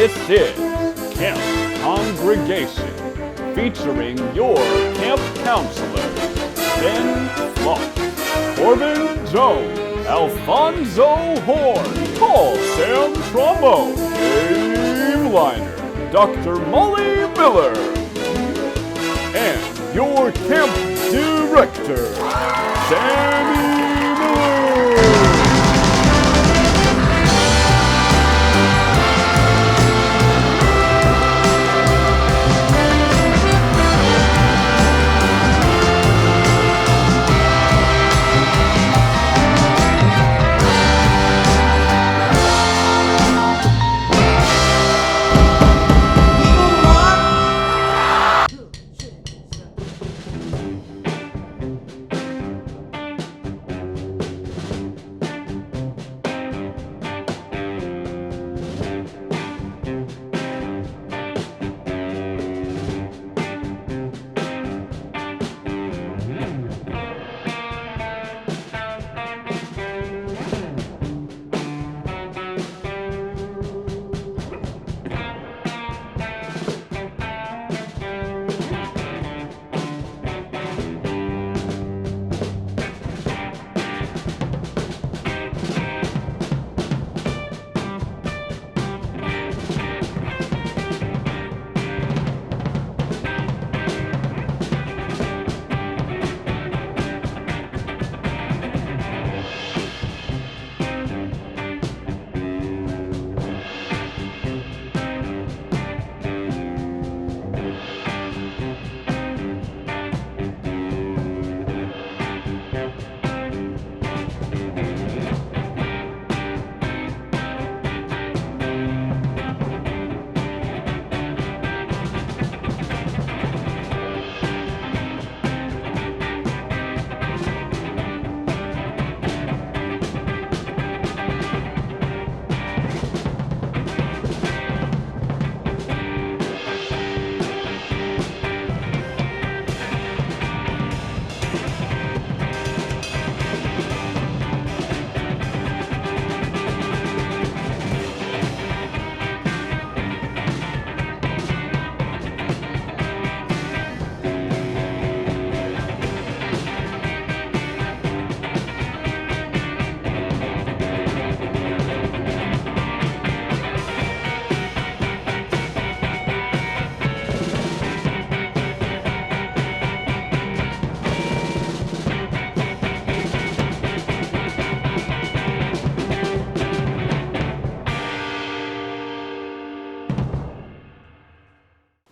This is Camp Congregation, featuring your camp counselors, Ben Flock, Corbin Jones, Alfonso Horn, Paul Sam Trombo, Dave Liner, Dr. Molly Miller, and your camp director, Sammy Miller.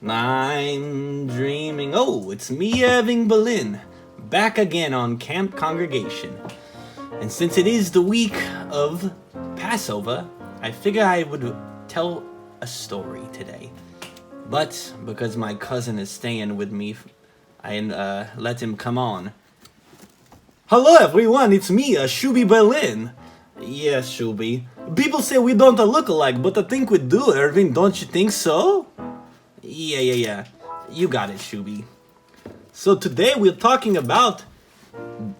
I'm dreaming. Oh, it's me, Irving Berlin, back again on Camp Congregation. And since it is the week of Passover, I figure I would tell a story today. But because my cousin is staying with me, I let him come on. Hello, everyone. It's me, Shuby Berlin. Yes, Shuby. People say we don't look alike, but I think we do, Irving. Don't you think so? Yeah. You got it, Shuby. So today we're talking about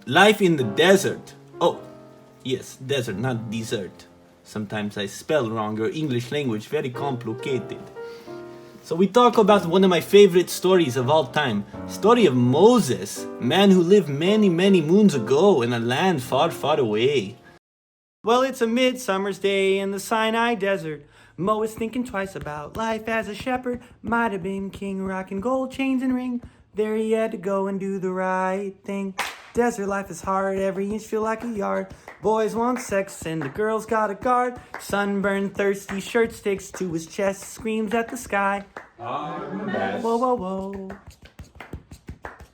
life in the desert. Oh, yes, desert, not dessert. Sometimes I spell wrong. Your English language very complicated. So we talk about one of my favorite stories of all time. Story of Moses, man who lived many, many moons ago in a land far, far away. Well, it's a midsummer's day in the Sinai desert. Mo is thinking twice about life as a shepherd. Might have been king rocking gold chains and ring. There he had to go and do the right thing. Desert life is hard, every inch feel like a yard. Boys want sex and the girls got a guard. Sunburned, thirsty, shirt sticks to his chest, screams at the sky. I'm a mess. Whoa, whoa, whoa.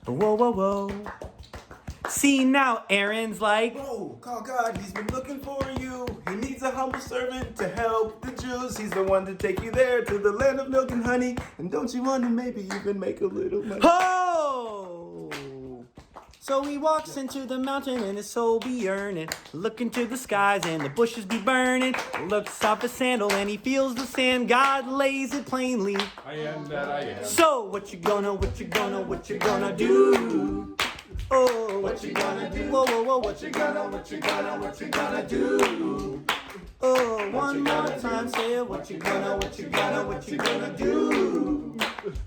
Whoa, whoa, whoa. See now, Aaron's like, whoa, call God, he's been looking for you. He needs a humble servant to help the Jews. He's the one to take you there to the land of milk and honey. And don't you want to maybe even make a little money? ho! So he walks into the mountain and his soul be yearning. Look into the skies and the bushes be burning. Looks off his sandal and he feels the sand. God lays it plainly. I am that I am. So what you gonna do? Oh, what you gonna do? Whoa, whoa, whoa, what you gonna do? Oh, one more time, say it. What you gonna do?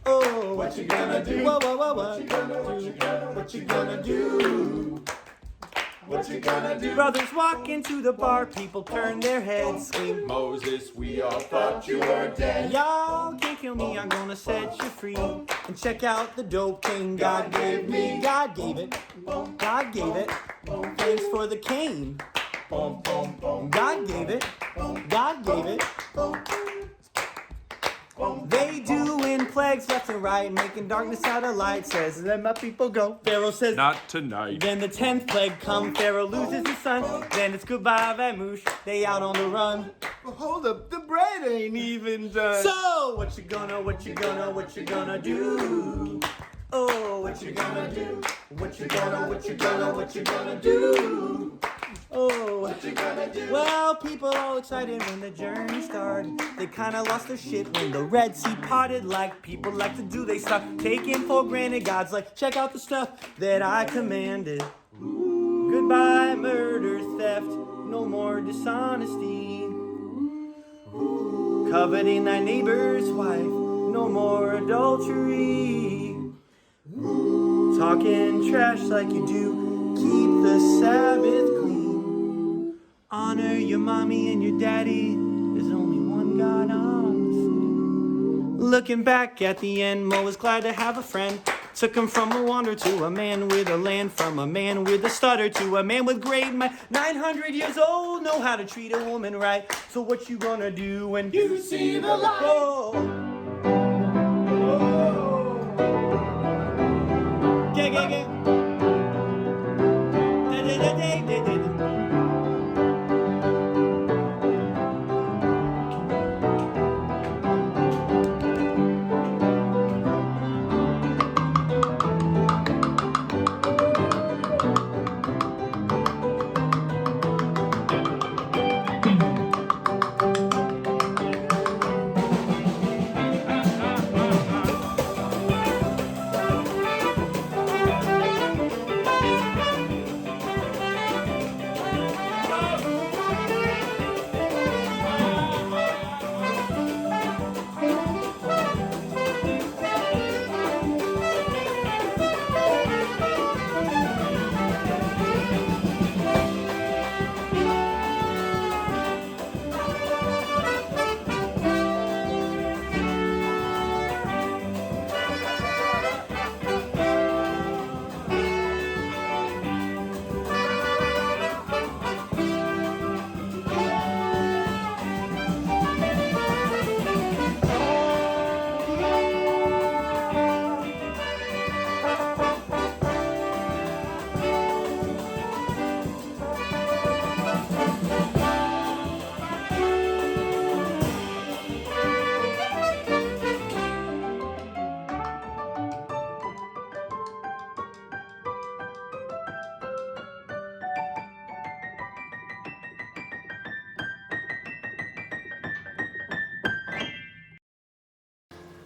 Oh, what you gonna do? Whoa, whoa, whoa, what you gonna do? What you gonna do? What you gonna do? Brothers walk into the bar, people turn their heads, scream, Moses, we all thought you were dead. y'all can't kill me, I'm gonna set you free. And check out the dope king God gave me. God gave it. God gave it. Thanks for the cane. God gave it. God gave it. They doing plagues left and right, making darkness out of light. Says, let my people go. Pharaoh says, Not tonight. then the 10th plague come. Pharaoh loses his son. Then it's goodbye, Vamush. They out on the run. Well, hold up, the bread ain't even done. So, what you gonna do? Oh, what you gonna do? What you gonna do? Oh, what you gonna do? Well, people all excited when the journey started. They kinda lost their shit when the Red Sea parted. Like people like to do, they start taking for granted. God's like, check out the stuff that I commanded. Goodbye, murder, theft, no more dishonesty. Coveting thy neighbor's wife, no more adultery. Talking trash like you do, keep the Sabbath clean. Honor your mommy and your daddy, there's only one God on the scene. Looking back at the end, Mo was glad to have a friend. Took him from a wanderer to a man with a land, from a man with a stutter to a man with great mind. 900 years old, know how to treat a woman right. So what you gonna do when you see the light? Oh.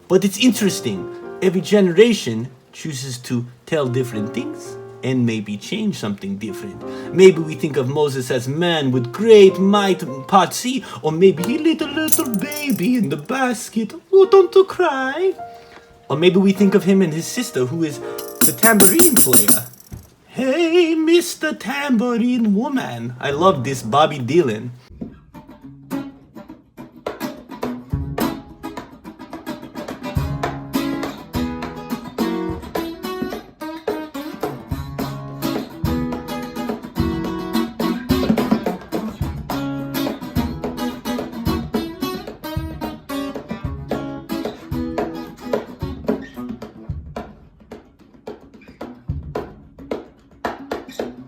But it's interesting. Every generation chooses to tell different things and maybe change something different. Maybe we think of Moses as man with great might and part C, or maybe he little baby in the basket. Oh, don't you cry. Or maybe we think of him and his sister, who is the tambourine player. Hey, Mr. Tambourine Woman. I love this Bobby Dylan.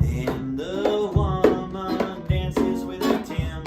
And the woman dances with a tambourine.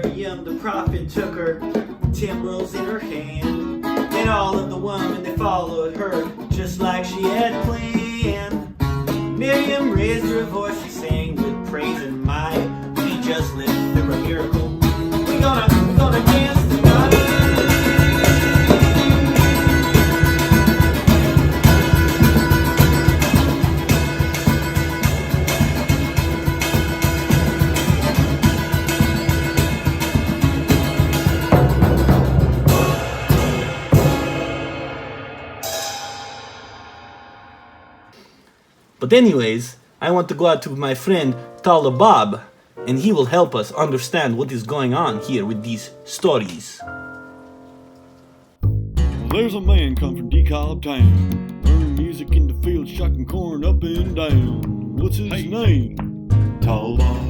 Miriam the prophet took her timbrels in her hand, and all of the women they followed her just like she had planned. Miriam raised her voice, she sang with praise and might. We just lived through a miracle. We're gonna dance tonight. But anyways, I want to go out to my friend Tala Bob, and he will help us understand what is going on here with these stories. There's a man come from DeKalb town, burning music in the field, shucking corn up and down. What's his name? Tall Bob.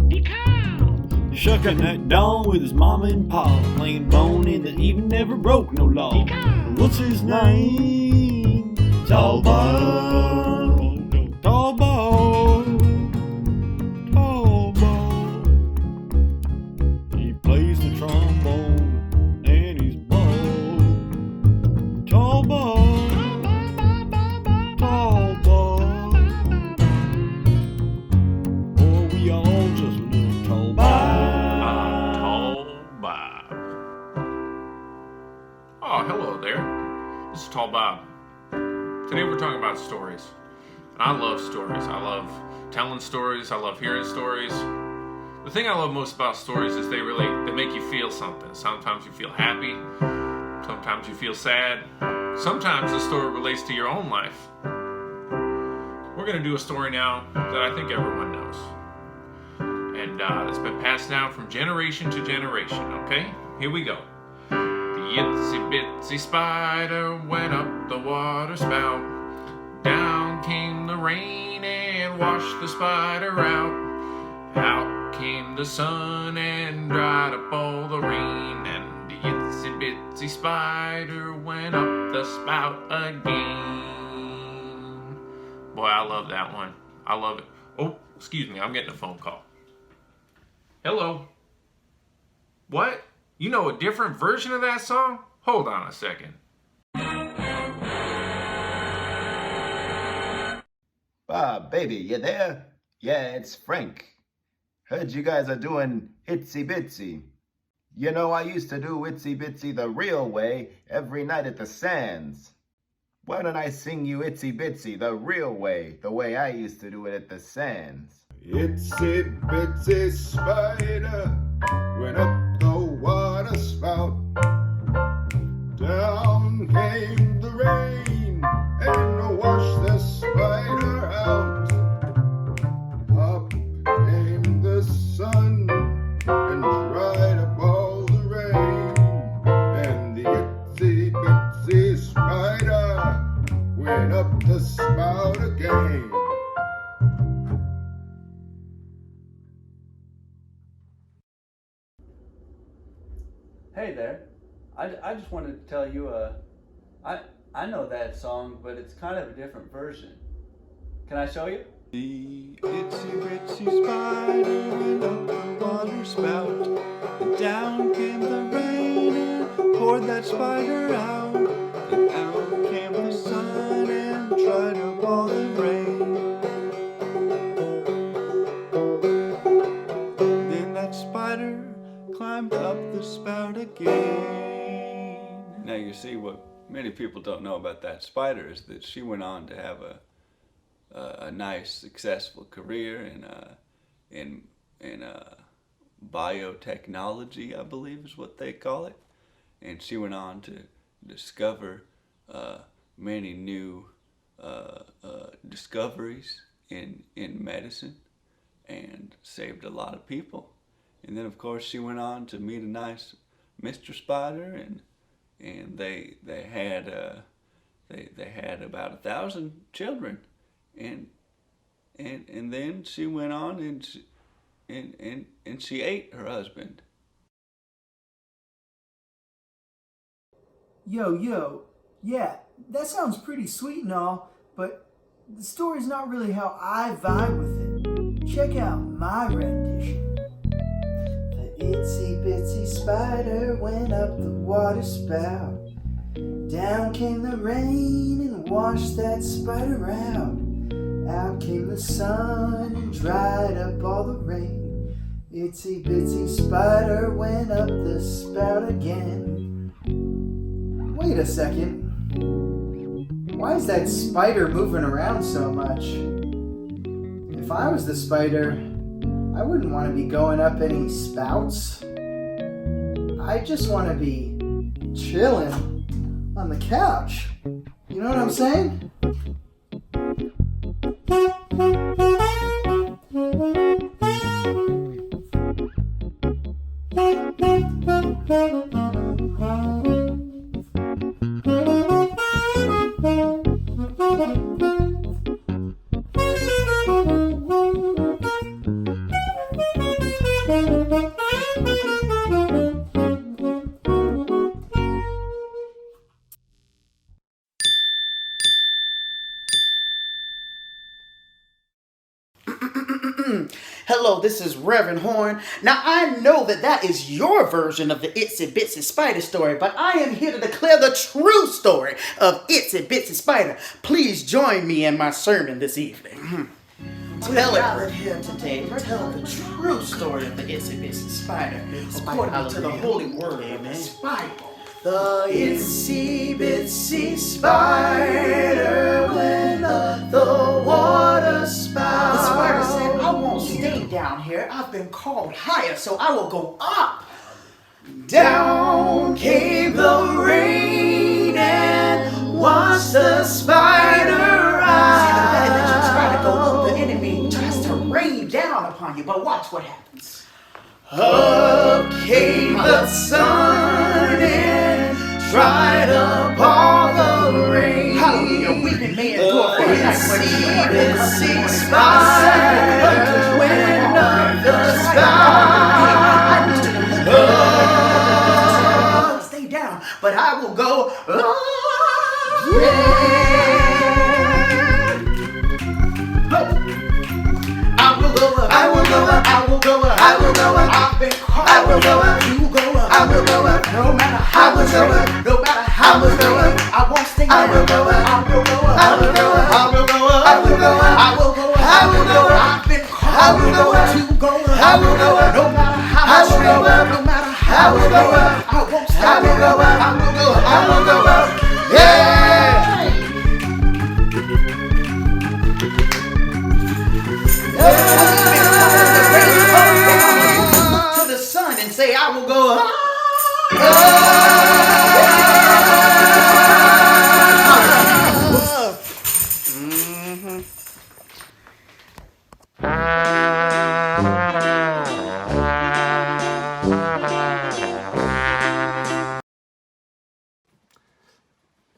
DeKalb. Shucking that dawn with his mama and pa, playing bone in the evening, never broke no law. DeKalb. What's his name? Tall Bob. Tall Bob. Tall Bob. He plays the trombone and he's bald. Tall Bob. Tall Bob. Oh, we all just love Tall Bob. Tall Bob. Oh, hello there. This is Tall Bob. Today we're talking about stories. And I love stories. I love telling stories. I love hearing stories. The thing I love most about stories is they make you feel something. Sometimes you feel happy. Sometimes you feel sad. Sometimes the story relates to your own life. We're going to do a story now that I think everyone knows. And it's been passed down from generation to generation, okay? Here we go. The itsy bitsy spider went up the water spout. Down came the rain and washed the spider out. Out came the sun and dried up all the rain. And the itsy bitsy spider went up the spout again. Boy, I love that one. I love it. Oh, excuse me, I'm getting a phone call. Hello. What? You know a different version of that song? Hold on a second. Bob, baby, you there? Yeah, it's Frank. Heard you guys are doing Itsy Bitsy. You know, I used to do Itsy Bitsy the real way every night at the Sands. Why don't I sing you Itsy Bitsy the real way, the way I used to do it at the Sands? Itsy Bitsy spider went up the water spout. Down came the rain and washed the spider out. Up came the sun and dried up all the rain. And the itsy bitsy spider went up the spout again. Hey there. I just wanted to tell you, I know that song, but it's kind of a different version. Can I show you? The itsy bitsy spider went up the water spout, and down came the rain and poured that spider out. And out came the sun and dried up all the rain. Then that spider climbed up the spout again. Now you see, what many people don't know about that spider is that she went on to have a nice, successful career in biotechnology, I believe is what they call it. And she went on to discover many new discoveries in medicine and saved a lot of people. And then, of course, she went on to meet a nice Mr. Spider, and they had about 1,000 children. And then she went on and she ate her husband. Yo, yeah, that sounds pretty sweet and all, but the story's not really how I vibe with it. Check out my rendition. The Itsy bitsy spider went up the water spout. Down came the rain and washed that spider out. Out came the sun and dried up all the rain. Itsy bitsy spider went up the spout again. Wait a second. Why is that spider moving around so much? If I was the spider, I wouldn't want to be going up any spouts. I just want to be chilling on the couch. You know what I'm saying? Hello, this is Reverend Horn. Now, I know that is your version of the Itsy Bitsy Spider story, but I am here to declare the true story of Itsy Bitsy Spider. Please join me in my sermon this evening. Tell it here today. Tell the true story of the Itsy Bitsy Spider according to the Holy Word of the Bible. The itsy bitsy spider went up the water spout. The spider said, I won't stay down here. I've been called higher, so I will go up. Down came the rain and washed the spider out. See, the minute that you try to go up, the enemy tries to rain down upon you. But watch what happens. Up came the sun and dried up all the rain. Hallelujah, weeping may endure for a night, but itsy spider went up the spout. Stay down, but I will go up. I will go up, I will go up, I will go up. I've been called. I will go up, you go up, I will go up. No matter how much go up, no matter how much go up, I won't stay down. I will go up, I will go up, I will go up, I will go up, I will go up, I will go up, I will go up. I've been called. I will go up, you go up, I will go up. No matter how much go up, no matter how much go up, I won't stay down. I will go up, I will go up, I will go up. Yeah. To the sun and say, I will go up.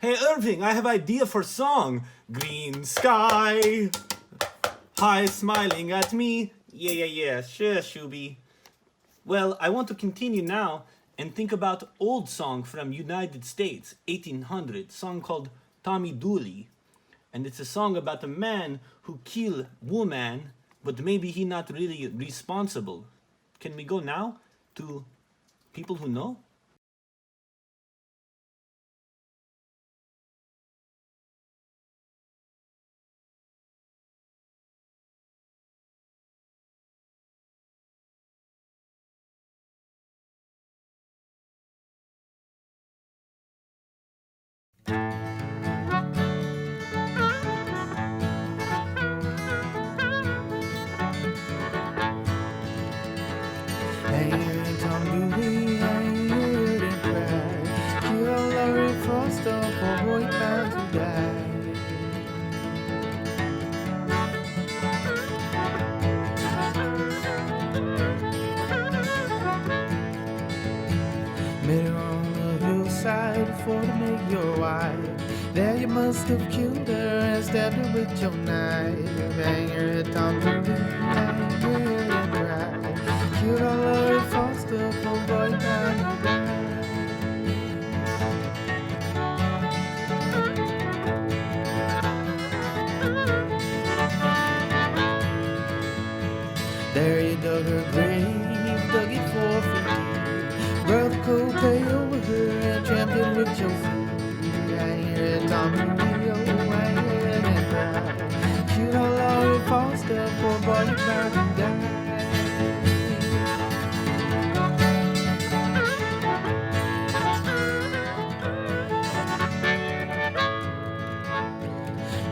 Hey Irving, I have idea for song. Green sky, hi smiling at me. Yeah, sure, Shuby. Well, I want to continue now and think about old song from United States, 1800, song called Tommy Dooley. And it's a song about a man who kill woman, but maybe he not really responsible. Can we go now to people who know? For to make your wife. There you must have killed her and stabbed her with your knife. Hang her head down to me, hang her head and cry. Killed all of her foster, poor boy, time to die. There you dug her grave, dug it 4 feet your feet. I hear it on the radio, I hear it and cry. You know, Lord Foster, poor boy, you about to die.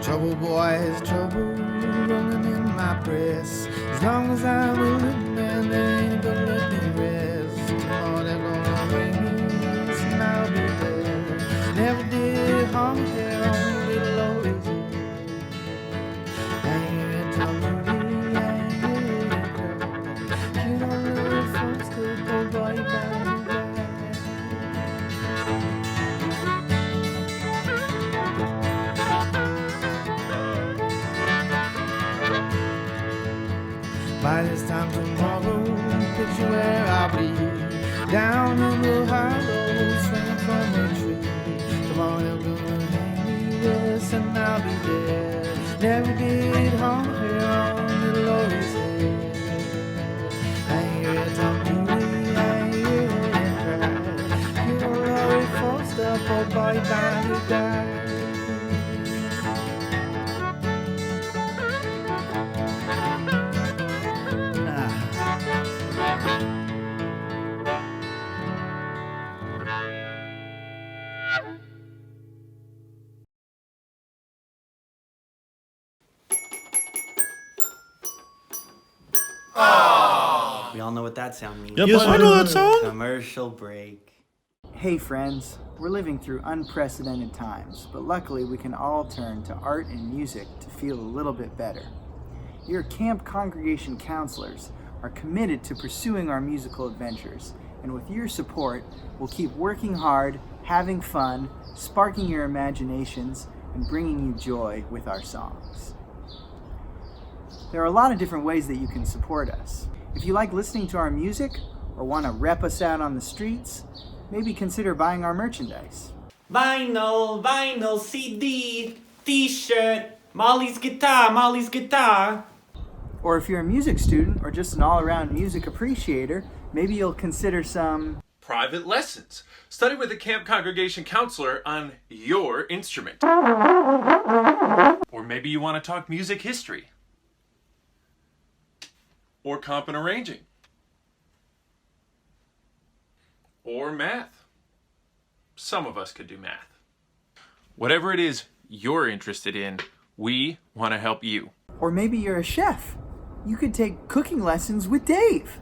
Trouble, boys, trouble running in my breast. As long as I'm a living man, they ain't gonna let me rest. Tomorrow they're gonna bring me, and I'll be there. Never did harm here on little Lori's head. I hear it tumbling, I hear it cry. You don't know if I'm still poor boy, you bound to die. By this time tomorrow, picture where I'll be. Down in the hollow, swinging from a tree. Tomorrow they're gonna hang me, yes, and I'll be there. Never did harm here on the Lori's head. I hear it tumbling, I hear it cry. You know, Lori Foster, poor boy, bound to die. We all know what that sound means. Yes, I know that song. Commercial break. Hey friends, we're living through unprecedented times, but luckily we can all turn to art and music to feel a little bit better. Your camp congregation counselors are committed to pursuing our musical adventures, and with your support, we'll keep working hard, having fun, sparking your imaginations, and bringing you joy with our songs. There are a lot of different ways that you can support us. If you like listening to our music or want to rep us out on the streets, maybe consider buying our merchandise. Vinyl, CD, t-shirt, Molly's guitar. Or if you're a music student or just an all-around music appreciator, maybe you'll consider some Private lessons. Study with a camp congregation counselor on your instrument. Or maybe you want to talk music history. Or comp and arranging. Or math. Some of us could do math. Whatever it is you're interested in, we want to help you. Or maybe you're a chef. You could take cooking lessons with Dave.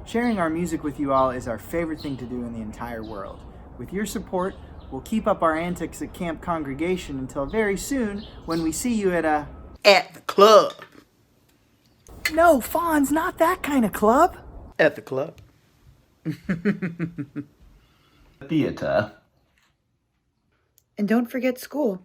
Sharing our music with you all is our favorite thing to do in the entire world. With your support, we'll keep up our antics at Camp Congregation until very soon when we see you at At the club. No, Fonz, not that kind of club. At the club. Theater. And don't forget school.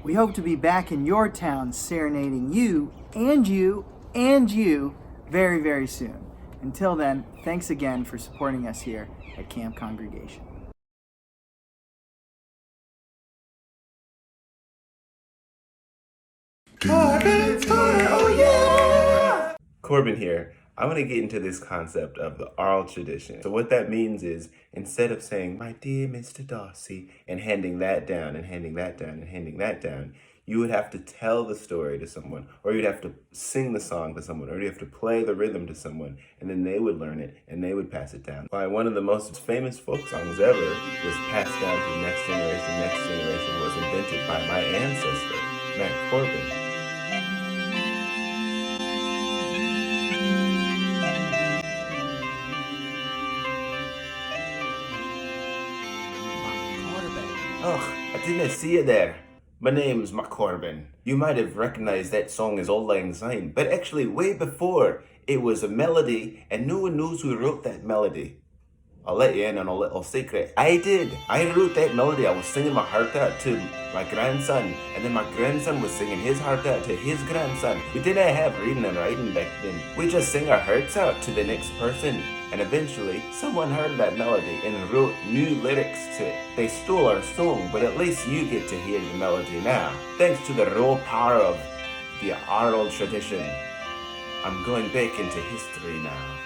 We hope to be back in your town serenading you and you and you very, very soon. Until then, thanks again for supporting us here at Camp Congregation. Corbin here. I want to get into this concept of the oral tradition. So what that means is, instead of saying, "My dear Mr. Darcy," and handing that down and handing that down and handing that down, you would have to tell the story to someone, or you'd have to sing the song to someone, or you'd have to play the rhythm to someone, and then they would learn it and they would pass it down. Why, one of the most famous folk songs ever was passed down to the next generation was invented by my ancestor, Matt Corbin. Oh, I didn't see you there. My name's McCorbin. You might have recognized that song as Auld Lang Syne, but actually way before, it was a melody and no one knows who wrote that melody. I'll let you in on a little secret. I did. I wrote that melody. I was singing my heart out to my grandson, and then my grandson was singing his heart out to his grandson. We didn't have reading and writing back then. We just sang our hearts out to the next person. And eventually, someone heard that melody and wrote new lyrics to it. They stole our song, but at least you get to hear the melody now. Thanks to the raw power of the oral tradition. I'm going back into history now.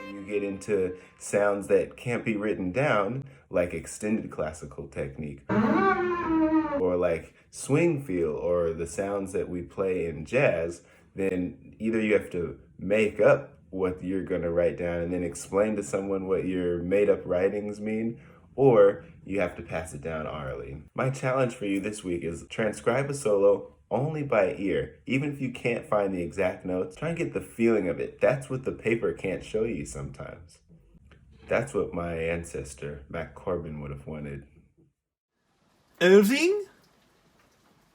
When you get into sounds that can't be written down, like extended classical technique, or like swing feel, or the sounds that we play in jazz, then either you have to make up what you're going to write down and then explain to someone what your made up writings mean, or you have to pass it down orally. My challenge for you this week is transcribe a solo only by ear. Even if you can't find the exact notes, try and get the feeling of it. That's what the paper can't show you sometimes. That's what my ancestor, Mac Corbin, would have wanted. Irving?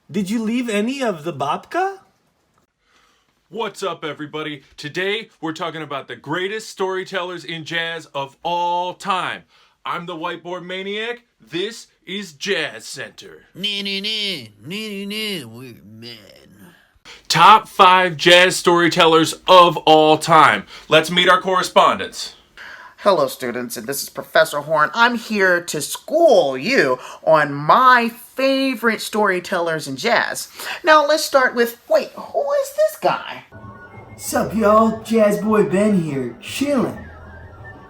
Did you leave any of the babka? What's up, everybody? Today, we're talking about the greatest storytellers in jazz of all time. I'm the whiteboard maniac. This is Jazz Center. We're men. Top 5 jazz storytellers of all time. Let's meet our correspondents. Hello, students, and this is Professor Horn. I'm here to school you on my favorite storytellers in jazz. Now, let's start with, wait, who is this guy? Sup, y'all? Jazz Boy Ben here, chillin'.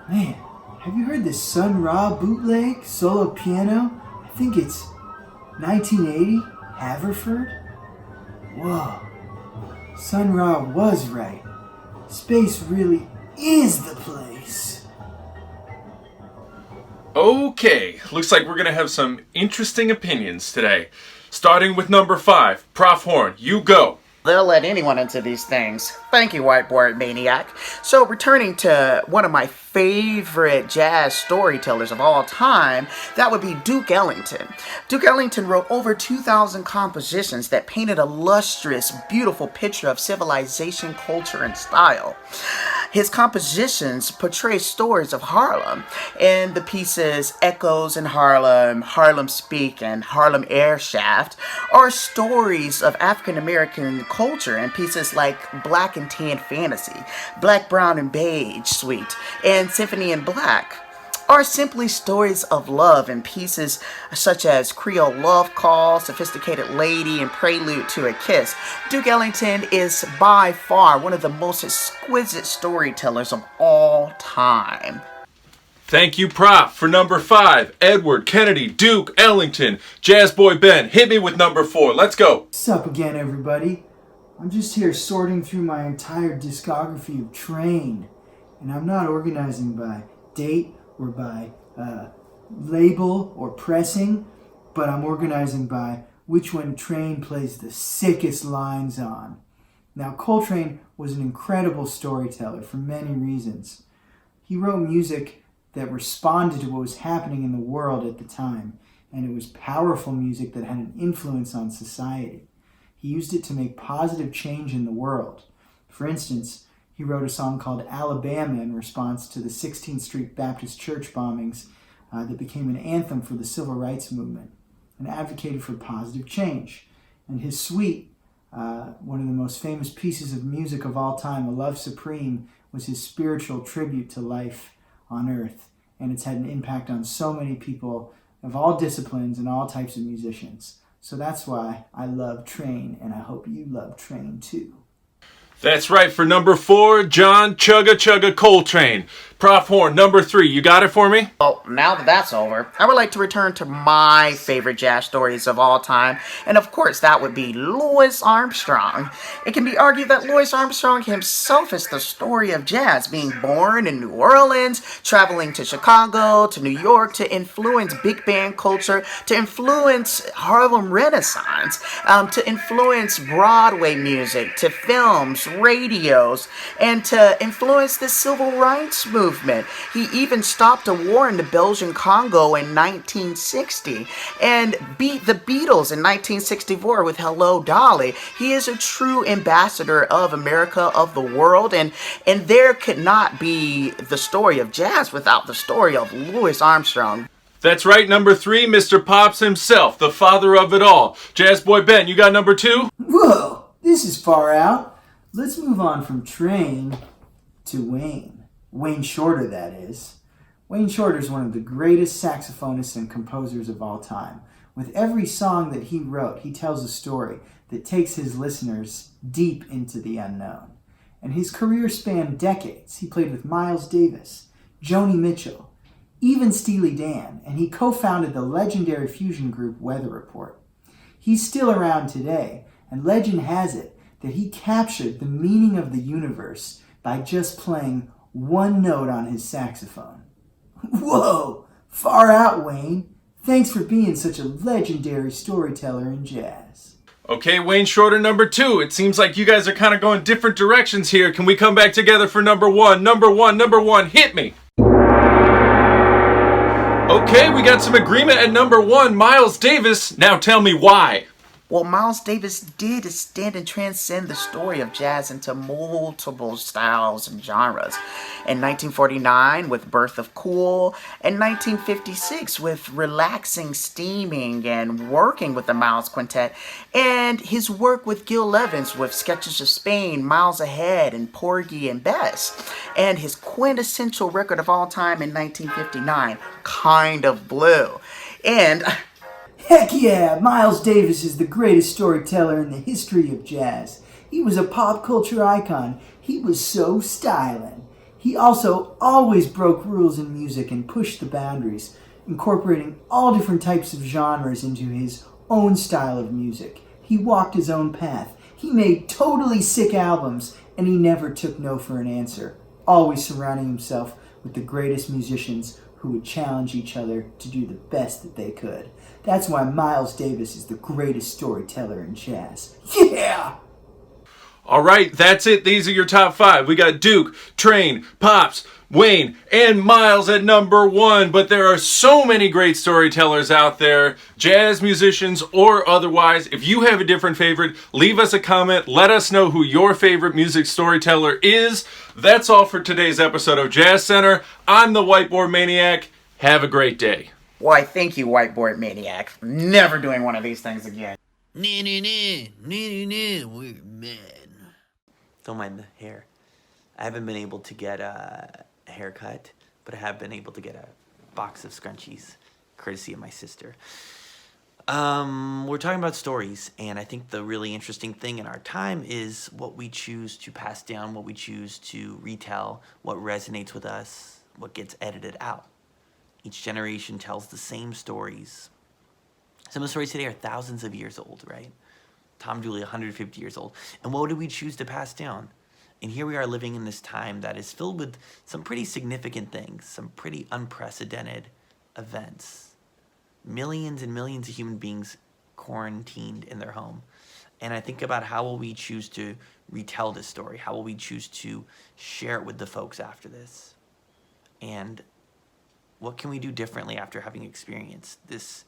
Man, have you heard the Sun Ra bootleg solo piano? I think it's 1980, Haverford? Whoa, Sun Ra was right. Space really is the place. Okay, looks like we're going to have some interesting opinions today. Starting with number 5, Prof. Horn, you go. They'll let anyone into these things. Thank you, Whiteboard Maniac. So, returning to one of my favorite jazz storytellers of all time, that would be Duke Ellington. Duke Ellington wrote over 2,000 compositions that painted a lustrous, beautiful picture of civilization, culture, and style. His compositions portray stories of Harlem, and the pieces Echoes in Harlem, Harlem Speak, and Harlem Air Shaft are stories of African American culture, and pieces like Black and Tan Fantasy, Black, Brown, and Beige Suite, and Symphony in Black are simply stories of love, and pieces such as Creole Love Call, Sophisticated Lady, and Prelude to a Kiss. Duke Ellington is by far one of the most exquisite storytellers of all time. Thank you, Prof. For number 5, Edward Kennedy, Duke Ellington. Jazz Boy Ben, hit me with number 4. Let's go. Sup again, everybody. I'm just here sorting through my entire discography of Train, and I'm not organizing by date or by label or pressing, but I'm organizing by which one Train plays the sickest lines on. Now, Coltrane was an incredible storyteller for many reasons. He wrote music that responded to what was happening in the world at the time, and it was powerful music that had an influence on society. He used it to make positive change in the world. For instance, he wrote a song called Alabama in response to the 16th Street Baptist Church bombings that became an anthem for the civil rights movement and advocated for positive change. And his suite, one of the most famous pieces of music of all time, A Love Supreme, was his spiritual tribute to life on earth. And it's had an impact on so many people of all disciplines and all types of musicians. So that's why I love Train, and I hope you love Train too. That's right. For number 4, John Chugga Chugga Coltrane. Prof. Horn, number 3. You got it for me? Well, now that that's over, I would like to return to my favorite jazz stories of all time, and of course that would be Louis Armstrong. It can be argued that Louis Armstrong himself is the story of jazz, being born in New Orleans, traveling to Chicago, to New York, to influence big band culture, to influence Harlem Renaissance, to influence Broadway music, to films, radios, and to influence the civil rights movement. He even stopped a war in the Belgian Congo in 1960 and beat the Beatles in 1964 with Hello Dolly. He is a true ambassador of America, of the world, and there could not be the story of jazz without the story of Louis Armstrong. That's right, number 3, Mr. Pops himself, the father of it all. Jazz Boy Ben, you got number 2? Whoa, this is far out. Let's move on from Train to Wayne. Wayne Shorter, that is. Wayne Shorter is one of the greatest saxophonists and composers of all time. With every song that he wrote, he tells a story that takes his listeners deep into the unknown. and his career spanned decades. He played with Miles Davis, Joni Mitchell, even Steely Dan, and he co-founded the legendary fusion group Weather Report. He's still around today, and legend has it that he captured the meaning of the universe by just playing one note on his saxophone. Whoa! Far out, Wayne. Thanks for being such a legendary storyteller in jazz. Okay, Wayne Shorter number 2. It seems like you guys are kind of going different directions here. Can we come back together for number 1? Number 1, hit me. Okay, we got some agreement at number 1, Miles Davis. Now tell me why. Well, Miles Davis did stand and transcend the story of jazz into multiple styles and genres. In 1949 with Birth of Cool, in 1956 with Relaxing, Steaming, and Working with the Miles Quintet, and his work with Gil Evans with Sketches of Spain, Miles Ahead, and Porgy and Bess, and his quintessential record of all time in 1959, Kind of Blue. And Heck yeah, Miles Davis is the greatest storyteller in the history of jazz. He was a pop culture icon. He was so styling. He also always broke rules in music and pushed the boundaries, incorporating all different types of genres into his own style of music. He walked his own path. He made totally sick albums, and he never took no for an answer, always surrounding himself with the greatest musicians who would challenge each other to do the best that they could. That's why Miles Davis is the greatest storyteller in jazz. Yeah! Alright, that's it. These are your top 5. We got Duke, Train, Pops, Wayne, and Miles at number 1. But there are so many great storytellers out there, jazz musicians or otherwise. If you have a different favorite, leave us a comment. Let us know who your favorite music storyteller is. That's all for today's episode of Jazz Center. I'm the Whiteboard Maniac. Have a great day. why, thank you, Whiteboard Maniac. Never doing one of these things again. We're men. Don't mind the hair. I haven't been able to get a haircut, but I have been able to get a box of scrunchies, courtesy of my sister. We're talking about stories, and I think the really interesting thing in our time is what we choose to pass down, what we choose to retell, what resonates with us, what gets edited out. Each generation tells the same stories. Some of the stories today are thousands of years old, right? Tom Dooley, 150 years old. And what do we choose to pass down? And here we are living in this time that is filled with some pretty significant things, some pretty unprecedented events. Millions and millions of human beings quarantined in their home. And I think about how will we choose to retell this story? How will we choose to share it with the folks after this? And what can we do differently after having experienced this?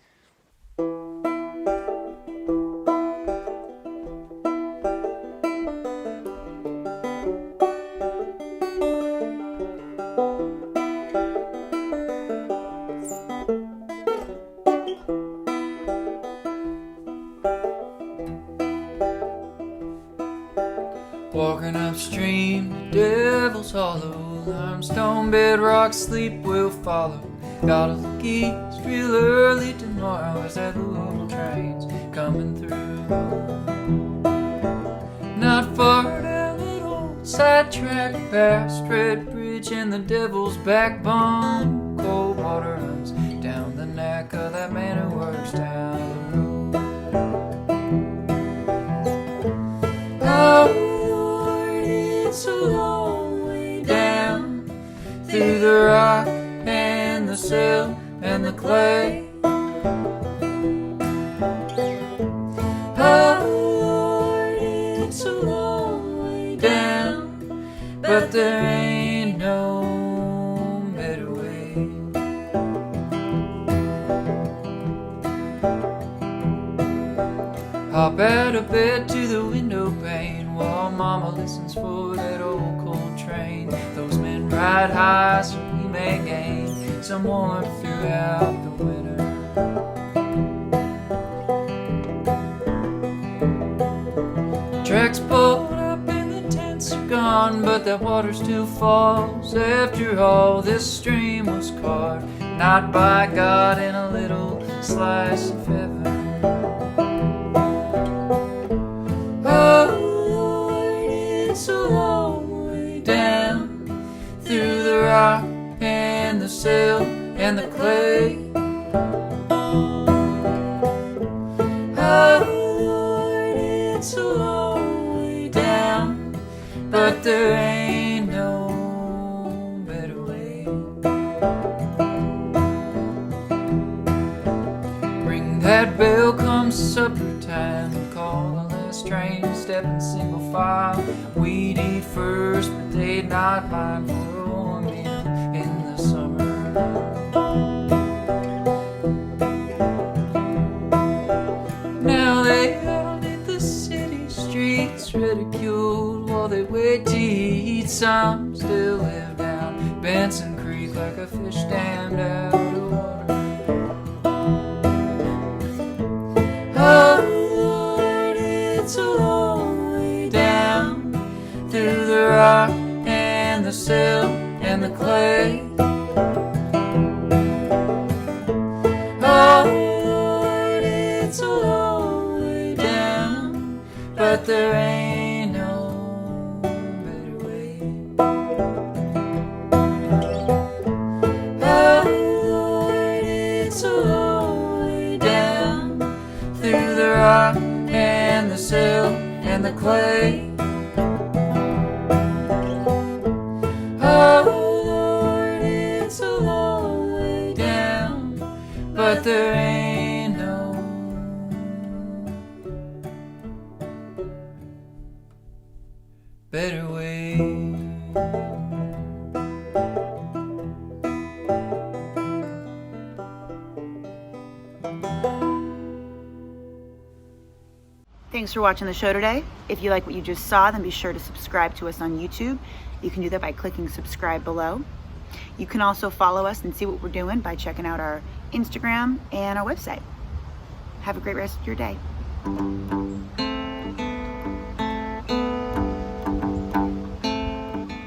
Walking upstream, Devil's Hollow, limestone bedrock, sleep will follow. Gotta look east real early tomorrow as that little train's coming through. Not far down that old sidetrack, past Red Bridge and the Devil's Backbone. Cold water runs down the neck of that man who works down the road. Oh, it's a long way down through the rock and the silt and the clay. Oh Lord, it's a long way down, but there ain't no better way. Hop out of bed to the window pane while Mama listens for that old cold train. Those men ride high so we may gain some warmth throughout the winter. Tracks pulled up and the tents are gone, but that water still falls. After all, this stream was carved not by God in a little slice of heaven. Oh Lord, it's a long but there ain't no better way. Ring that bell come supper time, call the last train, step in single file. We'd eat first, but they'd not mind for a warm meal in the summer. Now they out in the city streets, ridiculed while they wait to eat. Some still live down Benson Creek like a fish dammed out of water. Oh Lord, it's a long way down through the rock and the silt and the clay. Oh Lord, it's a long way down, but there ain't no better way. Oh Lord, it's a long way down through the rock and the silt and the clay. Oh Lord, it's a long way down, but there ain't no better way. Thanks for watching the show today. If you like what you just saw, then be sure to subscribe to us on YouTube. You can do that by clicking subscribe below. You can also follow us and see what we're doing by checking out our Instagram and our website. Have a great rest of your day.